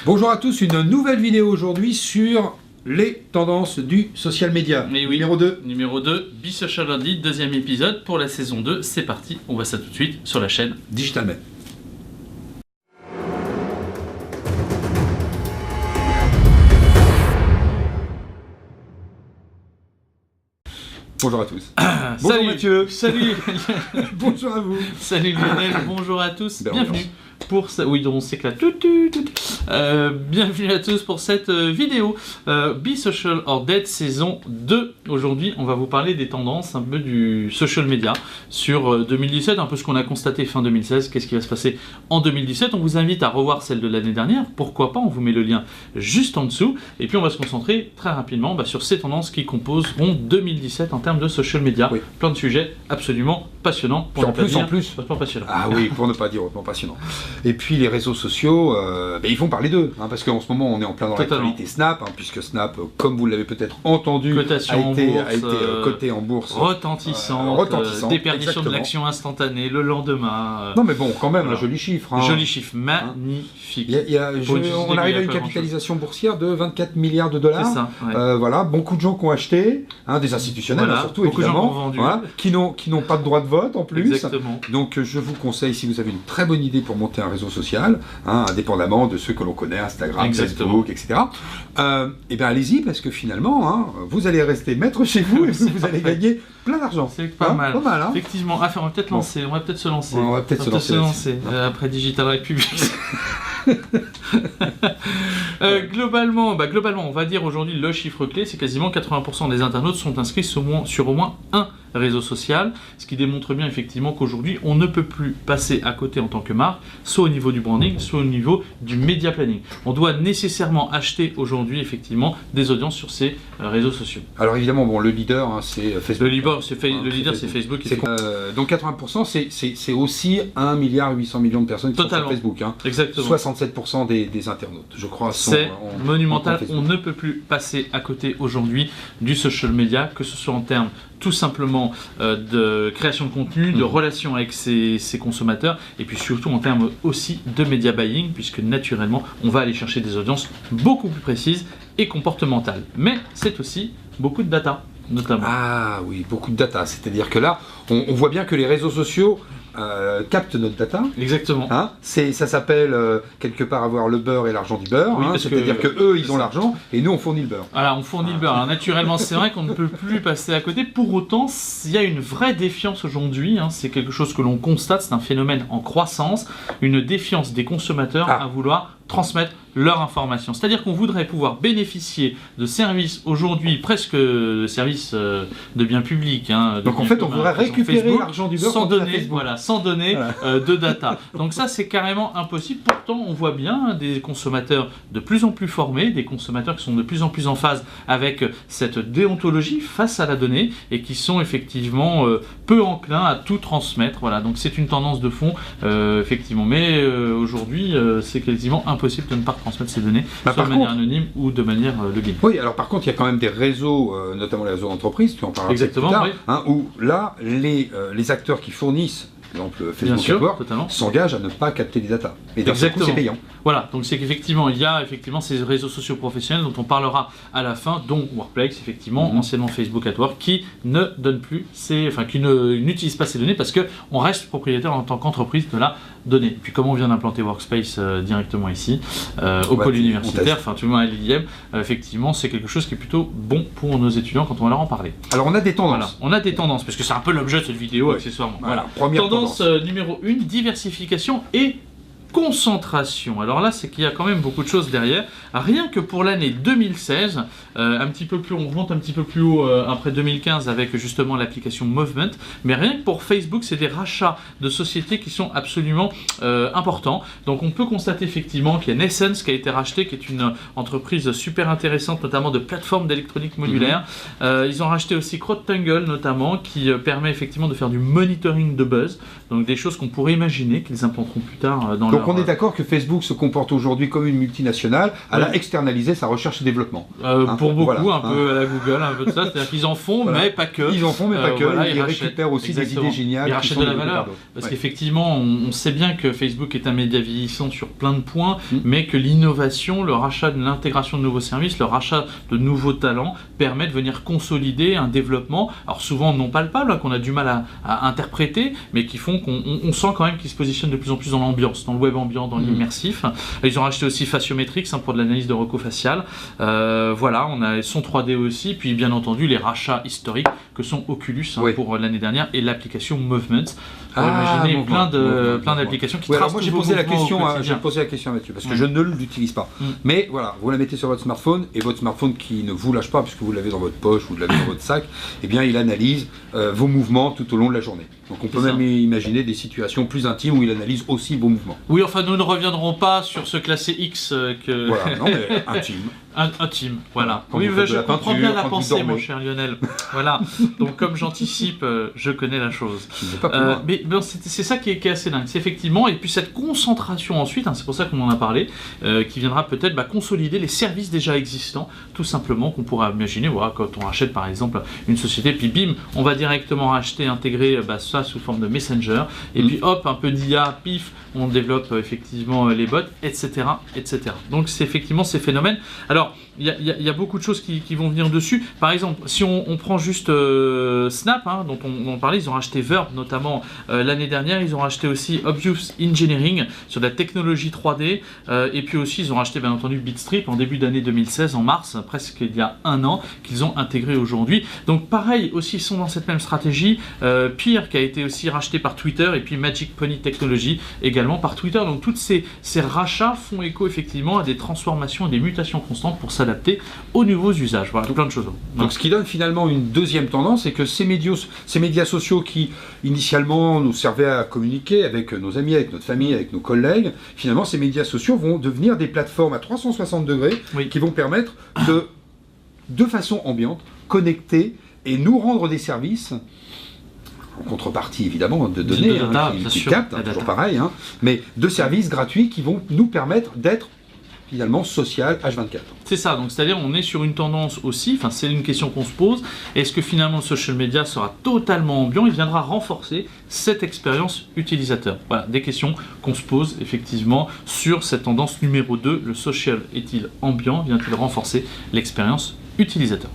Bonjour à tous, une nouvelle vidéo aujourd'hui sur les tendances du social media. Mais oui, numéro 2. Numéro 2, Be Social Lundi, deuxième épisode pour la saison 2. C'est parti, on voit ça tout de suite sur la chaîne Digital Med. Bonjour à tous. Bonjour salut Mathieu. Salut Bonjour à vous. Salut Lionel, bonjour à tous, Belle bienvenue ambiance. pour ça. Oui, donc on s'éclate. Bienvenue à tous pour cette vidéo Be Social or Dead saison 2. Aujourd'hui, on va vous parler des tendances un peu du social media sur 2017, un peu ce qu'on a constaté fin 2016, qu'est-ce qui va se passer en 2017. On vous invite à revoir celle de l'année dernière, pourquoi pas, on vous met le lien juste en dessous. Et puis on va se concentrer très rapidement sur ces tendances qui composeront 2017 en termes de social media. Oui. Plein de sujets absolument passionnants. En plus. Passionnants. Ah oui, pour ne pas dire autrement passionnant. Et puis les réseaux sociaux, ils font parler d'eux, parce qu'en ce moment on est en plein dans l'actualité Snap, puisque Snap, comme vous l'avez peut-être entendu, a été coté en bourse. Retentissante, déperdition exactement. de l'action instantanée le lendemain. Non mais bon, quand même, voilà. un joli chiffre. Joli chiffre, magnifique. On arrive à une capitalisation boursière de 24 milliards de dollars. C'est ça, ouais. Voilà, beaucoup de gens qui ont acheté, des institutionnels voilà, surtout beaucoup évidemment, de gens qui ont vendu. qui n'ont pas de droit de vote en plus. Exactement. Donc je vous conseille, si vous avez une très bonne idée pour monter un réseau social, indépendamment de ceux que l'on connaît, Instagram, Exactement. Facebook, etc. Et bien allez-y, parce que finalement, vous allez rester maître chez vous et vous allez gagner plein d'argent. C'est pas mal. Pas mal, Effectivement, on va peut-être lancer, on va peut-être se lancer. On va peut-être se lancer. Après Digital Republic. Globalement, on va dire aujourd'hui le chiffre clé, c'est quasiment 80% des internautes sont inscrits sur au moins un réseau social, ce qui démontre bien effectivement qu'aujourd'hui on ne peut plus passer à côté en tant que marque, soit au niveau du branding, soit au niveau du media planning. On doit nécessairement acheter aujourd'hui effectivement des audiences sur ces réseaux sociaux. Alors évidemment, le leader, c'est Facebook. Le leader, c'est Facebook. Donc 80%, c'est aussi 1,8 milliard de personnes qui sont sur Facebook. Exactement. 67% des internautes, je crois, sont c'est monumental. en On ne peut plus passer à côté aujourd'hui du social media, que ce soit en termes tout simplement de création de contenu, de relation avec ses consommateurs, et puis surtout en termes aussi de media buying, puisque naturellement on va aller chercher des audiences beaucoup plus précises et comportementales. Mais c'est aussi beaucoup de data, notamment. Ah oui, beaucoup de data. C'est-à-dire que là, on voit bien que les réseaux sociaux captent notre data. Exactement. Ça s'appelle quelque part avoir le beurre et l'argent du beurre. Oui, c'est-à-dire que eux, ils ont l'argent et nous, on fournit le beurre. Voilà, on fournit le beurre. Alors, naturellement, c'est vrai qu'on ne peut plus passer à côté. Pour autant, il y a une vraie défiance aujourd'hui. C'est quelque chose que l'on constate. C'est un phénomène en croissance. Une défiance des consommateurs à vouloir transmettre leur information. C'est-à-dire qu'on voudrait pouvoir bénéficier de services aujourd'hui, presque de services de biens publics. Donc en fait, on voudrait récupérer l'argent du beurre sans donner de data. Donc ça, c'est carrément impossible. Pourtant, on voit bien des consommateurs de plus en plus formés, des consommateurs qui sont de plus en plus en phase avec cette déontologie face à la donnée et qui sont effectivement peu enclins à tout transmettre. Voilà, donc c'est une tendance de fond, effectivement. Mais aujourd'hui, c'est quasiment impossible de ne pas transmettre ces données, soit de manière anonyme ou de manière login. Oui, alors par contre, il y a quand même des réseaux, notamment les réseaux d'entreprise, tu en parleras plus tard, où là, les acteurs qui fournissent, par exemple Facebook AdWords, s'engagent à ne pas capter les datas. Et d'un seul coup, c'est payant. Voilà, donc c'est qu'effectivement, il y a effectivement ces réseaux sociaux professionnels dont on parlera à la fin, dont Workplace, effectivement, anciennement Facebook AdWords, qui ne donne plus qui n'utilise pas ces données parce qu'on reste propriétaire en tant qu'entreprise de la donnée. Puis comme on vient d'implanter Workspace directement ici, au pôle universitaire, tout le monde à l'IM, effectivement, c'est quelque chose qui est plutôt bon pour nos étudiants quand on va leur en parler. Alors on a des tendances. Voilà, on a des tendances, parce que c'est un peu l'objet de cette vidéo, accessoirement. Voilà. Première Tendance numéro 1, diversification et concentration. Alors là, c'est qu'il y a quand même beaucoup de choses derrière. Rien que pour l'année 2016, on remonte un petit peu plus haut après 2015 avec justement l'application Movement, mais rien que pour Facebook, c'est des rachats de sociétés qui sont absolument importants. Donc on peut constater effectivement qu'il y a Nessence qui a été racheté, qui est une entreprise super intéressante, notamment de plateformes d'électronique modulaire. Ils ont racheté aussi CrowdTangle notamment, qui permet effectivement de faire du monitoring de buzz, donc des choses qu'on pourrait imaginer qu'ils implanteront plus tard dans Donc on est d'accord que Facebook se comporte aujourd'hui comme une multinationale, elle a externalisé sa recherche et développement. Pour beaucoup, un peu à la Google, un peu de ça, c'est-à-dire qu'ils en font, mais pas que. Ils en font, mais pas que. Ils récupèrent aussi des idées géniales. Ils rachètent de la valeur. Parce qu'effectivement, on sait bien que Facebook est un média vieillissant sur plein de points, mais que l'innovation, le rachat de l'intégration de nouveaux services, le rachat de nouveaux talents permet de venir consolider un développement, alors souvent non palpable, qu'on a du mal à interpréter, mais qui font qu'on sent quand même qu'ils se positionnent de plus en plus dans l'ambiance, dans le web ambiant, dans l'immersif. Ils ont racheté aussi Faciometrics pour de l'analyse de recours facial. Voilà, on a son 3D aussi, puis bien entendu les rachats historiques que sont Oculus pour l'année dernière et l'application Movement. Pour imaginer plein d'applications qui tracent. Moi j'ai posé la question à Mathieu parce que je ne l'utilise pas. Mais voilà, vous la mettez sur votre smartphone et votre smartphone qui ne vous lâche pas puisque vous l'avez dans votre poche, vous l'avez dans votre sac, eh bien il analyse vos mouvements tout au long de la journée. Donc on peut même imaginer des situations plus intimes où il analyse aussi vos mouvements. Oui, enfin nous ne reviendrons pas sur ce classé X que... Voilà, non mais intime. Intime, voilà. Oui, je comprends bien la pensée, mon cher Lionel. Voilà. Donc comme j'anticipe, je connais la chose. Mais c'est ça qui est assez dingue. C'est effectivement, et puis cette concentration ensuite, c'est pour ça qu'on en a parlé, qui viendra peut-être consolider les services déjà existants, tout simplement, qu'on pourra imaginer, voilà, quand on rachète par exemple une société, puis bim, on va directement racheter, intégrer ça sous forme de Messenger, et puis hop, un peu d'IA, pif, on développe effectivement les bots, etc. etc. Donc c'est effectivement ces phénomènes. Alors, il y a beaucoup de choses qui vont venir dessus. Par exemple, si on prend juste Snap, dont on parlait, ils ont racheté Verb notamment l'année dernière, ils ont racheté aussi Obvious Engineering sur de la technologie 3D, et puis aussi ils ont racheté bien entendu Bitstrip en début d'année 2016, en mars, presque il y a un an, qu'ils ont intégré aujourd'hui. Donc pareil, aussi ils sont dans cette même stratégie. Peer qui a été aussi racheté par Twitter, et puis Magic Pony Technology également par Twitter. Donc tous ces rachats font écho effectivement à des transformations et des mutations constantes pour s'adapter aux nouveaux usages. Voilà, plein de choses. Donc ce qui donne finalement une deuxième tendance, c'est que ces médias sociaux qui initialement nous servaient à communiquer avec nos amis, avec notre famille, avec nos collègues, finalement ces médias sociaux vont devenir des plateformes à 360 degrés qui vont permettre de façon ambiante, connecter et nous rendre des services en contrepartie évidemment de données qui captent, toujours pareil, mais de services gratuits qui vont nous permettre d'être finalement social H24. C'est ça, donc c'est-à-dire on est sur une tendance aussi, c'est une question qu'on se pose, est-ce que finalement le social media sera totalement ambiant, il viendra renforcer cette expérience utilisateur? Voilà, des questions qu'on se pose effectivement sur cette tendance numéro 2, le social est-il ambiant, vient-il renforcer l'expérience utilisateur?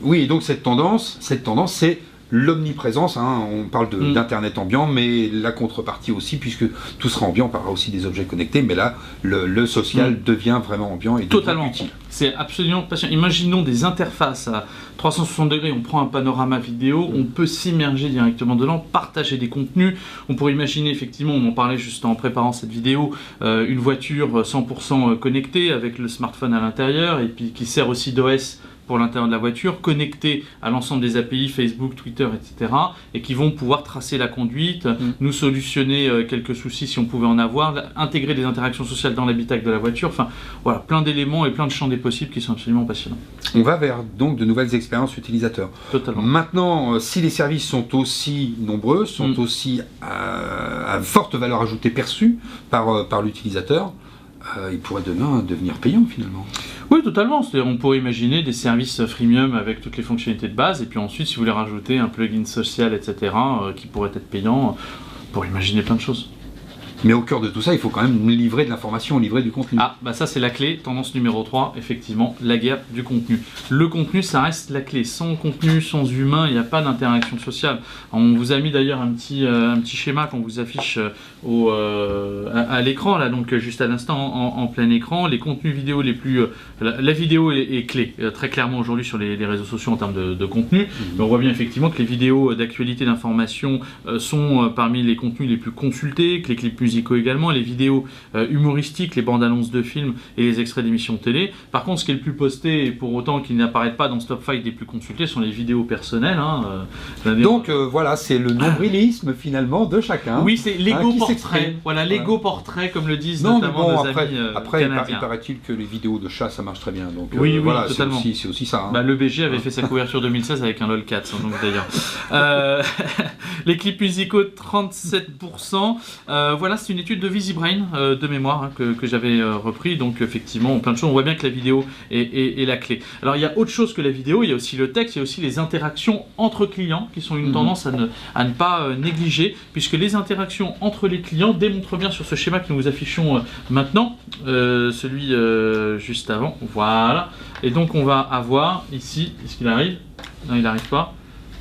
Oui, donc cette tendance c'est l'omniprésence, on parle d'internet ambiant, mais la contrepartie aussi, puisque tout sera ambiant, on parlera aussi des objets connectés, mais là, le social devient vraiment ambiant et totalement utile. C'est absolument passionnant. Imaginons des interfaces à 360 degrés, on prend un panorama vidéo, on peut s'immerger directement dedans, partager des contenus, on pourrait imaginer effectivement, on en parlait juste en préparant cette vidéo, une voiture 100% connectée avec le smartphone à l'intérieur, et puis qui sert aussi d'OS pour l'intérieur de la voiture, connectés à l'ensemble des API, Facebook, Twitter, etc., et qui vont pouvoir tracer la conduite, nous solutionner quelques soucis si on pouvait en avoir, intégrer des interactions sociales dans l'habitacle de la voiture, voilà, plein d'éléments et plein de champs des possibles qui sont absolument passionnants. On va vers donc de nouvelles expériences utilisateurs. Totalement. Maintenant, si les services sont aussi nombreux, sont aussi à forte valeur ajoutée perçue par l'utilisateur, ils pourraient demain devenir payants finalement. Oui, totalement. On pourrait imaginer des services freemium avec toutes les fonctionnalités de base, et puis ensuite, si vous voulez rajouter un plugin social, etc., qui pourrait être payant, pour imaginer plein de choses. Mais au cœur de tout ça, il faut quand même livrer de l'information, livrer du contenu. Ça c'est la clé, tendance numéro 3, effectivement, la guerre du contenu. Le contenu, ça reste la clé. Sans contenu, sans humain, il n'y a pas d'interaction sociale. On vous a mis d'ailleurs un petit schéma qu'on vous affiche à l'écran, là, donc juste à l'instant en plein écran. Les contenus vidéo les plus... la vidéo est clé, très clairement aujourd'hui sur les réseaux sociaux en termes de contenu. Mais on voit bien effectivement que les vidéos d'actualité, d'information sont parmi les contenus les plus consultés, que les clips musicaux également, les vidéos humoristiques, les bandes annonces de films et les extraits d'émissions de télé. Par contre, ce qui est le plus posté, et pour autant qu'il n'apparaît pas dans ce top 5 des plus consultés, sont les vidéos personnelles. Donc voilà, c'est le nombrilisme finalement de chacun. Oui, c'est l'ego portrait. Voilà, l'ego portrait, comme le disent notamment nos amis canadiens. Il paraît-il que les vidéos de chat, ça marche très bien. Donc oui, voilà, totalement. C'est aussi ça. Le BG avait fait sa couverture 2016 avec un LOLcats, donc d'ailleurs. Les clips musicaux, 37%. Voilà, c'est une étude de VisiBrain de mémoire hein, que j'avais repris. Donc effectivement, plein de choses. On voit bien que la vidéo est la clé. Alors il y a autre chose que la vidéo, il y a aussi le texte, il y a aussi les interactions entre clients qui sont une tendance à ne pas négliger, puisque les interactions entre les clients démontrent bien sur ce schéma que nous vous affichons maintenant, celui juste avant. Voilà. Et donc on va avoir ici, est-ce qu'il arrive? Non, il n'arrive pas.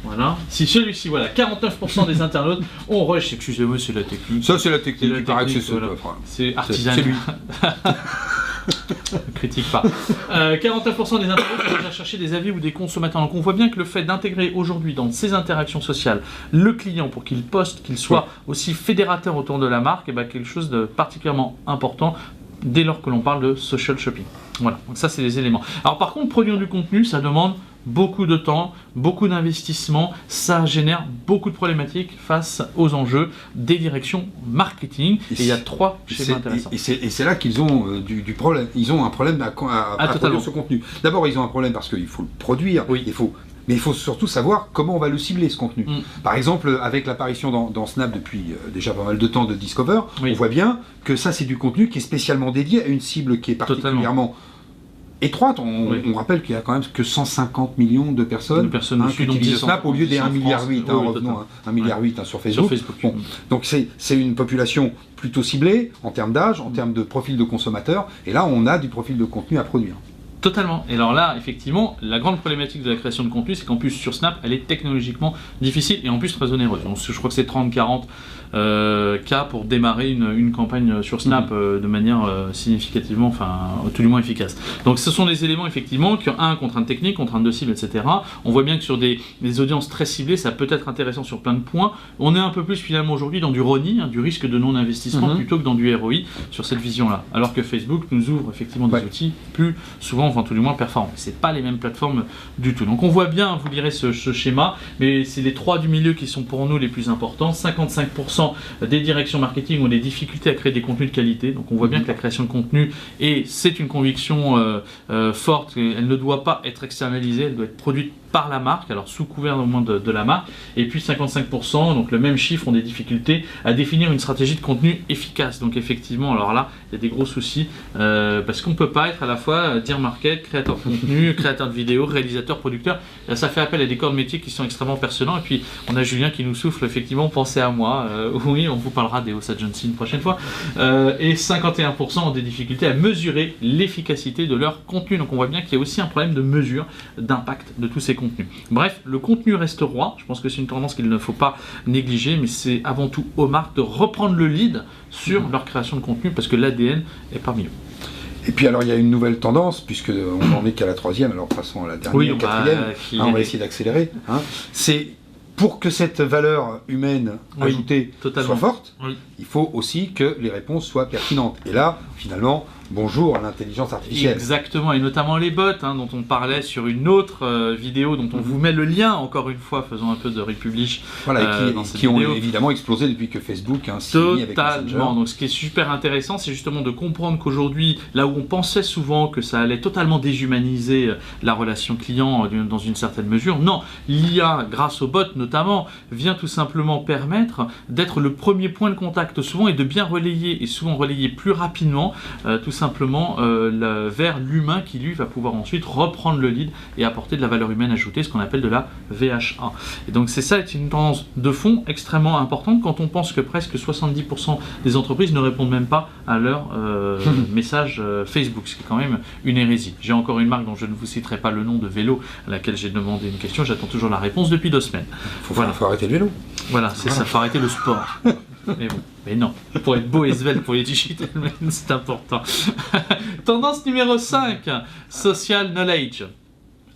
Voilà. Si celui-ci, voilà, 49% des internautes ont rush. Excusez-moi, c'est la technique. Ça, c'est la technique. Il paraît que c'est voilà. C'est artisanal. C'est lui. Critique pas. 49% des internautes ont déjà cherché des avis ou des consommateurs. Donc on voit bien que le fait d'intégrer aujourd'hui dans ces interactions sociales le client pour qu'il poste, qu'il soit aussi fédérateur autour de la marque, et ben quelque chose de particulièrement important dès lors que l'on parle de social shopping. Voilà, donc ça c'est les éléments. Alors par contre, produire du contenu, ça demande beaucoup de temps, beaucoup d'investissement, ça génère beaucoup de problématiques face aux enjeux des directions marketing. Et il y a 3 schémas intéressants. Et c'est là qu'ils ont du problème. Ils ont un problème à produire ce contenu. D'abord, ils ont un problème parce qu'il faut le produire, mais il faut surtout savoir comment on va le cibler, ce contenu. Par exemple, avec l'apparition dans Snap depuis déjà pas mal de temps de Discover, on voit bien que ça, c'est du contenu qui est spécialement dédié à une cible qui est particulièrement étroite. On rappelle qu'il y a quand même que 150 millions de personnes qui utilisent Snap au lieu des 1,8 milliard, revenons à 1,8 milliard sur Facebook. Bon. Donc c'est une population plutôt ciblée en termes d'âge, en termes de profil de consommateur, et là on a du profil de contenu à produire. Totalement. Et alors là, effectivement, la grande problématique de la création de contenu, c'est qu'en plus sur Snap, elle est technologiquement difficile et en plus très onéreuse. Donc, je crois que c'est 30-40 cas pour démarrer une campagne sur Snap de manière significativement, enfin, tout du moins efficace. Donc ce sont des éléments effectivement qui ont contrainte technique, contrainte de cible, etc. On voit bien que sur des audiences très ciblées, ça peut être intéressant sur plein de points. On est un peu plus finalement aujourd'hui dans du ROI, du risque de non-investissement, plutôt que dans du ROI sur cette vision-là. Alors que Facebook nous ouvre effectivement des outils plus souvent, enfin tout du moins performants. C'est pas les mêmes plateformes du tout. Donc on voit bien, vous lirez ce schéma, mais c'est les 3 du milieu qui sont pour nous les plus importants. 55% des directions marketing ont des difficultés à créer des contenus de qualité. Donc on voit bien que la création de contenu, et c'est une conviction forte, elle ne doit pas être externalisée, elle doit être produite par la marque, alors sous couvert au moins de la marque. Et puis 55%, donc le même chiffre, ont des difficultés à définir une stratégie de contenu efficace. Donc effectivement, alors là, il y a des gros soucis, parce qu'on ne peut pas être à la fois dire market, créateur de contenu, créateur de vidéo, réalisateur, producteur. Là, ça fait appel à des corps de métier qui sont extrêmement passionnants. Et puis on a Julien qui nous souffle effectivement, pensez à moi, oui, on vous parlera des House Agency une prochaine fois. Et 51% ont des difficultés à mesurer l'efficacité de leur contenu. Donc on voit bien qu'il y a aussi un problème de mesure, d'impact de tous ces contenus. Bref, le contenu reste roi. Je pense que c'est une tendance qu'il ne faut pas négliger, mais c'est avant tout aux marques de reprendre le lead sur leur création de contenu parce que l'ADN est parmi eux. Et puis alors il y a une nouvelle tendance, puisqu'on n'en est qu'à la 3e, alors passons à la dernière, 4e, on va essayer d'accélérer. C'est pour que cette valeur humaine ajoutée soit forte, il faut aussi que les réponses soient pertinentes. Et là, finalement, bonjour à l'intelligence artificielle. Exactement, et notamment les bots dont on parlait sur une autre vidéo, dont on vous met le lien, encore une fois, faisons un peu de republish. Voilà, qui ont évidemment explosé depuis que Facebook s'est mis avec Messenger. Donc ce qui est super intéressant, c'est justement de comprendre qu'aujourd'hui, là où on pensait souvent que ça allait totalement déshumaniser la relation client dans une certaine mesure, non, l'IA, grâce aux bots notamment, vient tout simplement permettre d'être le premier point de contact souvent et de bien relayer, et souvent relayer plus rapidement, tout simplement vers l'humain qui lui va pouvoir ensuite reprendre le lead et apporter de la valeur humaine ajoutée, ce qu'on appelle de la VHA. Et donc c'est ça, c'est une tendance de fond extrêmement importante quand on pense que presque 70% des entreprises ne répondent même pas à leur message Facebook, ce qui est quand même une hérésie. J'ai encore une marque dont je ne vous citerai pas le nom de vélo à laquelle j'ai demandé une question, j'attends toujours la réponse depuis 2 semaines. Faut arrêter le vélo. Voilà, c'est ça, faut arrêter le sport. Mais bon, mais non, pour être beau et svelte pour les digital men, c'est important. Tendance numéro 5, social knowledge.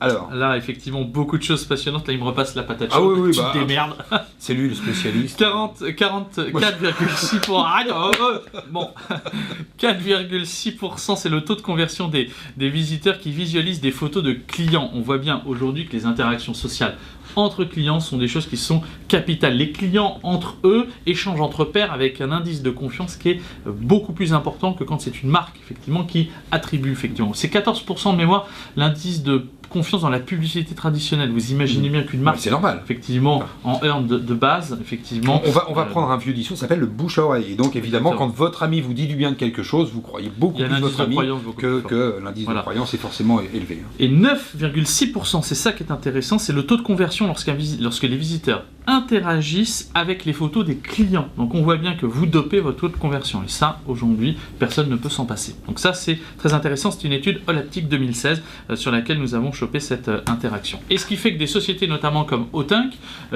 Alors, là, effectivement, beaucoup de choses passionnantes. Là, il me repasse la patate chaude. Tu te démerdes. C'est lui le spécialiste. 4,6%. Bon, 4,6%, c'est le taux de conversion des visiteurs qui visualisent des photos de clients. On voit bien aujourd'hui que les interactions sociales entre clients sont des choses qui sont capitales. Les clients entre eux échangent entre pairs avec un indice de confiance qui est beaucoup plus important que quand c'est une marque effectivement qui attribue effectivement. C'est 14% de mémoire l'indice de confiance dans la publicité traditionnelle. Vous imaginez bien qu'une marque, c'est normal, effectivement, en earn de base, effectivement. On va prendre un vieux discours, ça s'appelle le bouche à oreille. Et donc évidemment, quand votre ami vous dit du bien de quelque chose, vous croyez beaucoup plus votre ami que l'indice de croyance est forcément élevé. Et 9,6%, c'est ça qui est intéressant, c'est le taux de conversion lorsque les visiteurs interagissent avec les photos des clients. Donc on voit bien que vous dopez votre taux de conversion. Et ça, aujourd'hui, personne ne peut s'en passer. Donc ça, c'est très intéressant. C'est une étude Holaptic 2016 sur laquelle nous avons choper cette interaction. Et ce qui fait que des sociétés notamment comme Autunk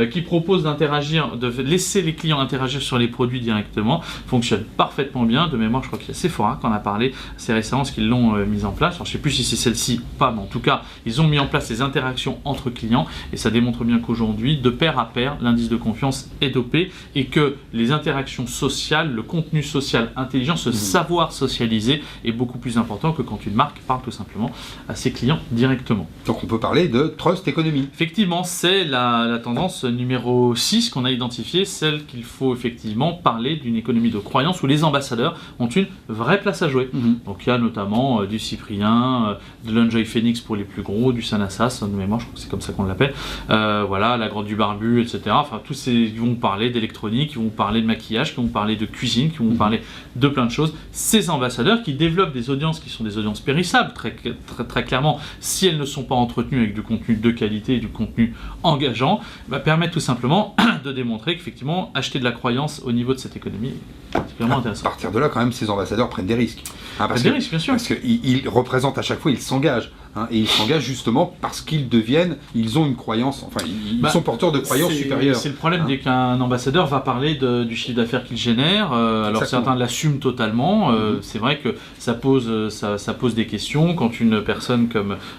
qui proposent d'interagir, de laisser les clients interagir sur les produits directement, fonctionnent parfaitement bien. De mémoire, je crois qu'il y a Sephora qui en a parlé assez récemment, ce qu'ils l'ont mis en place. Alors, je ne sais plus si c'est celle-ci ou pas, mais en tout cas, ils ont mis en place les interactions entre clients et ça démontre bien qu'aujourd'hui, de pair à pair, l'indice de confiance est dopé et que les interactions sociales, le contenu social intelligent, ce savoir socialiser est beaucoup plus important que quand une marque parle tout simplement à ses clients directement. Donc on peut parler de trust economy. Effectivement, c'est la tendance numéro 6 qu'on a identifiée, celle qu'il faut effectivement parler d'une économie de croyance où les ambassadeurs ont une vraie place à jouer. Donc il y a notamment du Cyprien, de l'Enjoy Phoenix pour les plus gros, du Sanassas, de mémoire, je crois que c'est comme ça qu'on l'appelle, voilà, la Grotte du Barbu, etc. Enfin, tous ces qui vont parler d'électronique, qui vont parler de maquillage, qui vont parler de cuisine, qui vont parler de plein de choses. Ces ambassadeurs qui développent des audiences qui sont des audiences périssables, très clairement, si elles ne sont pas entretenues avec du contenu de qualité et du contenu engageant, permettent tout simplement de démontrer qu'effectivement, acheter de la croyance au niveau de cette économie est particulièrement intéressant. À partir de là, quand même, ces ambassadeurs prennent des risques. Des risques, bien sûr. Parce qu'ils représentent à chaque fois, ils s'engagent. Et ils s'engagent justement parce ils ont une croyance, enfin, ils sont porteurs de croyances supérieures. C'est le problème dès qu'un ambassadeur va parler du chiffre d'affaires qu'il génère. Alors certains l'assument totalement. C'est vrai que ça pose des questions quand une personne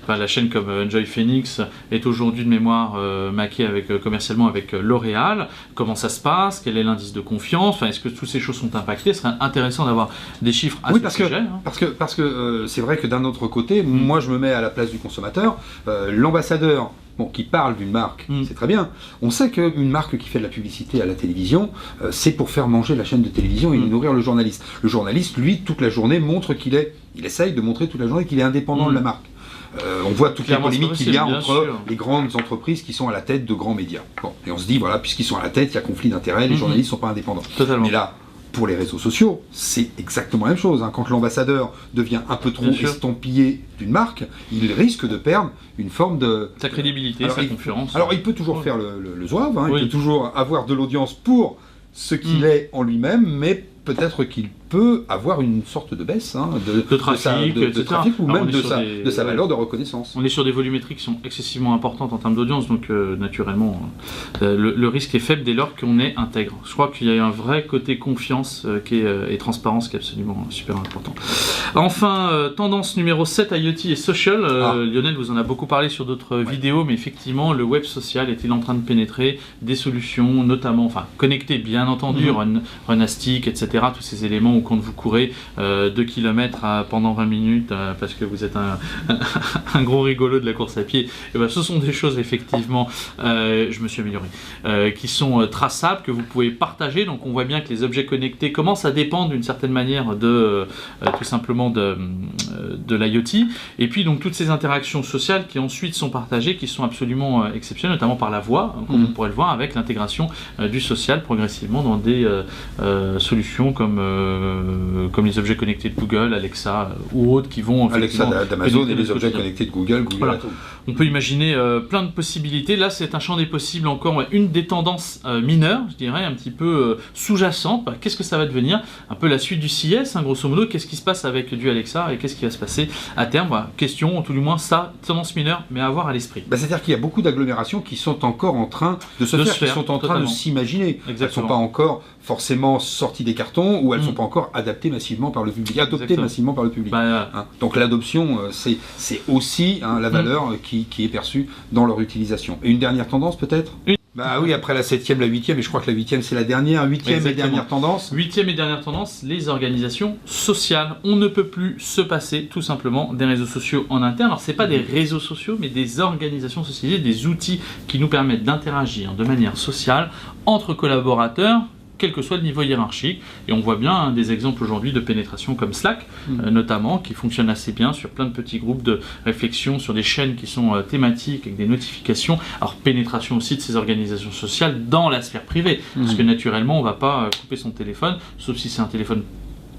la chaîne comme Enjoy Phoenix est aujourd'hui de mémoire maquée commercialement avec L'Oréal. Comment ça se passe? Quel est l'indice de confiance? Est-ce que toutes ces choses sont impactées? Ce serait intéressant d'avoir des chiffres à ce sujet. Parce que c'est vrai que d'un autre côté, moi je me mets à la place du consommateur, l'ambassadeur qui parle d'une marque, c'est très bien. On sait qu'une marque qui fait de la publicité à la télévision, c'est pour faire manger la chaîne de télévision et nourrir le journaliste. Le journaliste, lui, toute la journée, il essaye de montrer toute la journée qu'il est indépendant de la marque. On voit toutes les polémiques qu'il y a entre les grandes entreprises qui sont à la tête de grands médias. Et on se dit, voilà, puisqu'ils sont à la tête, il y a conflit d'intérêts, les journalistes ne sont pas indépendants. Totalement. Mais là, pour les réseaux sociaux, c'est exactement la même chose. Quand l'ambassadeur devient un peu trop estampillé d'une marque, il risque de perdre une forme de... sa crédibilité, sa confiance. Alors il peut toujours faire le zouave, il peut toujours avoir de l'audience pour ce qu'il est en lui-même, mais peut-être qu'il peut avoir une sorte de baisse de trafic ou même de sa valeur de reconnaissance. On est sur des volumétriques qui sont excessivement importantes en termes d'audience, donc naturellement le risque est faible dès lors qu'on est intègre. Je crois qu'il y a un vrai côté confiance et transparence qui est absolument super important. Enfin, tendance numéro 7, IoT et social. Lionel vous en a beaucoup parlé sur d'autres vidéos, mais effectivement le web social est-il en train de pénétrer des solutions, notamment, connectées bien entendu, Runastic, etc., tous ces éléments où quand vous courez 2 km pendant 20 minutes parce que vous êtes un gros rigolo de la course à pied, ce sont des choses effectivement, je me suis amélioré, qui sont traçables, que vous pouvez partager. Donc on voit bien que les objets connectés commencent à dépendre d'une certaine manière tout simplement de l'IoT. Et puis donc toutes ces interactions sociales qui ensuite sont partagées, qui sont absolument exceptionnelles, notamment par la voix, comme on pourrait le voir avec l'intégration du social progressivement dans des solutions comme les objets connectés de Google, Alexa ou autres qui vont... Alexa d'Amazon et les objets connectés de Google. Voilà. On peut imaginer plein de possibilités. Là, c'est un champ des possibles encore, une des tendances mineures, je dirais, un petit peu sous-jacente. Qu'est-ce que ça va devenir? Un peu la suite du CES, grosso modo. Qu'est-ce qui se passe avec du Alexa et qu'est-ce qui va se passer à terme? Question, tout du moins, ça, tendance mineure, mais à avoir à l'esprit. C'est-à-dire qu'il y a beaucoup d'agglomérations qui sont encore en train de se faire, qui sont en train de s'imaginer. Elles ne sont pas encore forcément sorties des cartons ou elles ne sont pas encore adaptées massivement par le public, massivement par le public. Donc l'adoption, c'est aussi la valeur qui est perçue dans leur utilisation. Et une dernière tendance peut-être? Bah oui, après la 7e, la 8e, et je crois que la 8e c'est la dernière, 8e et dernière tendance. 8e et dernière tendance, les organisations sociales. On ne peut plus se passer tout simplement des réseaux sociaux en interne. Alors c'est pas des réseaux sociaux, mais des organisations socialisées, des outils qui nous permettent d'interagir de manière sociale entre collaborateurs, quel que soit le niveau hiérarchique. Et on voit bien des exemples aujourd'hui de pénétration comme Slack, notamment, qui fonctionne assez bien sur plein de petits groupes de réflexion, sur des chaînes qui sont thématiques, avec des notifications. Alors, pénétration aussi de ces organisations sociales dans la sphère privée, parce que naturellement, on ne va pas couper son téléphone, sauf si c'est un téléphone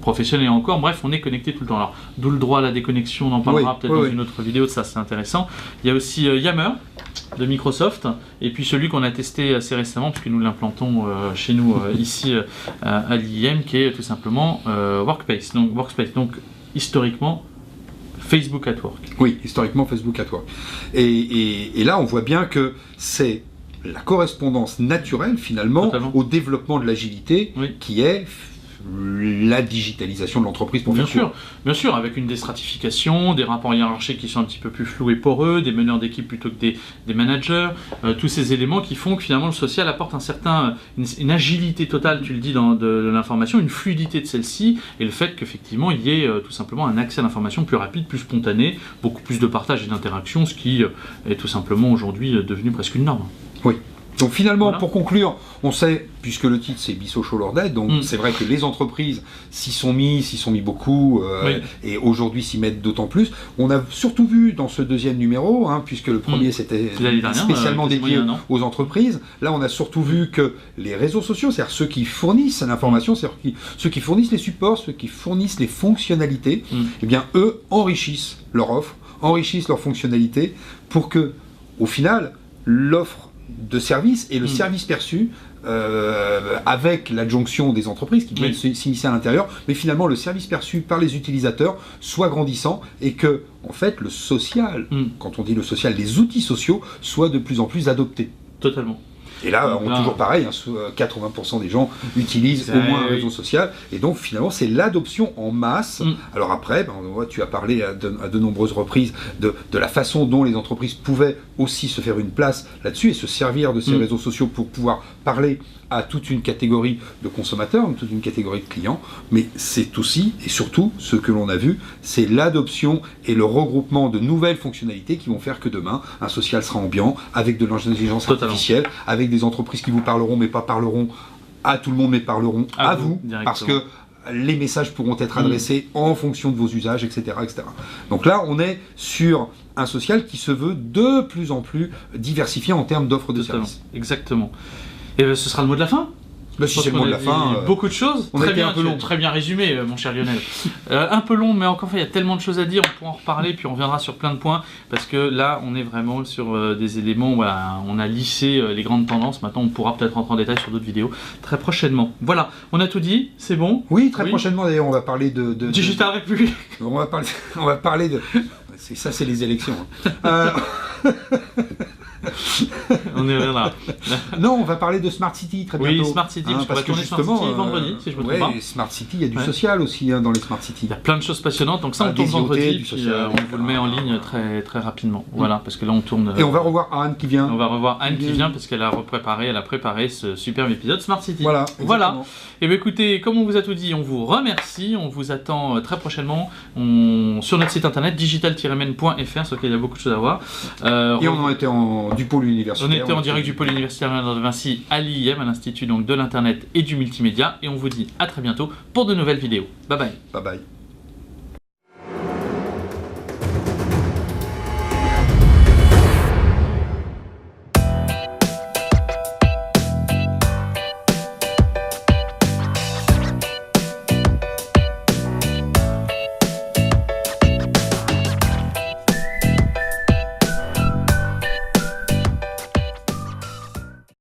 professionnel et encore, bref, on est connecté tout le temps. Alors, d'où le droit à la déconnexion, on en parlera peut-être dans une autre vidéo, ça c'est intéressant. Il y a aussi Yammer de Microsoft, et puis celui qu'on a testé assez récemment, puisque nous l'implantons chez nous ici à l'IEM, qui est tout simplement Workspace. Donc, historiquement, Facebook at Work. Oui, historiquement Facebook at Work. Et là, on voit bien que c'est la correspondance naturelle, finalement, au développement de l'agilité, qui est la digitalisation de l'entreprise pour faire court. Bien sûr, avec une déstratification, des rapports hiérarchiques qui sont un petit peu plus flous et poreux, des meneurs d'équipe plutôt que des managers, tous ces éléments qui font que finalement le social apporte une agilité totale, tu le dis, de l'information, une fluidité de celle-ci, et le fait qu'effectivement il y ait tout simplement un accès à l'information plus rapide, plus spontané, beaucoup plus de partage et d'interaction, ce qui est tout simplement aujourd'hui devenu presque une norme. Oui. Donc finalement, pour conclure, on sait, puisque le titre c'est Be Social or Dead, donc c'est vrai que les entreprises s'y sont mis beaucoup, et aujourd'hui s'y mettent d'autant plus. On a surtout vu dans ce deuxième numéro, puisque le premier c'était spécialement dédié aux entreprises, là on a surtout vu que les réseaux sociaux, c'est-à-dire ceux qui fournissent l'information, c'est-à-dire ceux qui fournissent les supports, ceux qui fournissent les fonctionnalités, eh bien eux enrichissent leur offre, enrichissent leurs fonctionnalités pour que, au final, l'offre de service et le service perçu avec l'adjonction des entreprises qui viennent s'initier à l'intérieur, mais finalement le service perçu par les utilisateurs soit grandissant et que en fait le social, quand on dit le social, les outils sociaux soient de plus en plus adoptés. Totalement. Et là, toujours pareil, 80% des gens utilisent au moins un réseau social, et donc finalement c'est l'adoption en masse. Alors après, tu as parlé à de nombreuses reprises de la façon dont les entreprises pouvaient aussi se faire une place là-dessus et se servir de ces réseaux sociaux pour pouvoir parler à toute une catégorie de consommateurs, toute une catégorie de clients, mais c'est aussi et surtout ce que l'on a vu, c'est l'adoption et le regroupement de nouvelles fonctionnalités qui vont faire que demain, un social sera ambiant, avec de l'intelligence artificielle, avec des entreprises qui vous parleront, mais pas parleront à tout le monde, mais parleront à vous, parce que les messages pourront être adressés en fonction de vos usages, etc., etc. Donc là, on est sur un social qui se veut de plus en plus diversifié en termes d'offres de services. Exactement. Et ce sera le mot de la fin. Si c'est le mot de la fin. Beaucoup de choses. Très bien résumé, mon cher Lionel. Un peu long, mais encore une fois, il y a tellement de choses à dire. On pourra en reparler, puis on reviendra sur plein de points. Parce que là, on est vraiment sur des éléments où on a lissé les grandes tendances. Maintenant, on pourra peut-être rentrer en détail sur d'autres vidéos très prochainement. Voilà, on a tout dit. C'est bon? Oui, très prochainement. D'ailleurs, on va parler de Digital République. On va parler de. Ça, c'est les élections. On y reviendra. Non, on va parler de Smart City très bientôt. Oui, Smart City, parce qu'on va tourner Smart City vendredi, si je me trompe pas. Smart City, il y a du social aussi dans les Smart City. Il y a plein de choses passionnantes, donc ça on tourne vendredi, puis on vous le met en ligne très, très rapidement. Voilà, parce que là on tourne... Et on va revoir Anne qui vient. On va revoir Anne qui vient, parce qu'elle a préparé ce superbe épisode Smart City. Voilà. Et bien écoutez, comme on vous a tout dit, on vous remercie, on vous attend très prochainement sur notre site internet digital-men.fr, sur lequel il y a beaucoup de choses à voir. Et on était du pôle universitaire. On était en direct du pôle universitaire de Vinci à l'IEM, à l'Institut de l'Internet et du Multimédia, et on vous dit à très bientôt pour de nouvelles vidéos. Bye bye. Bye bye.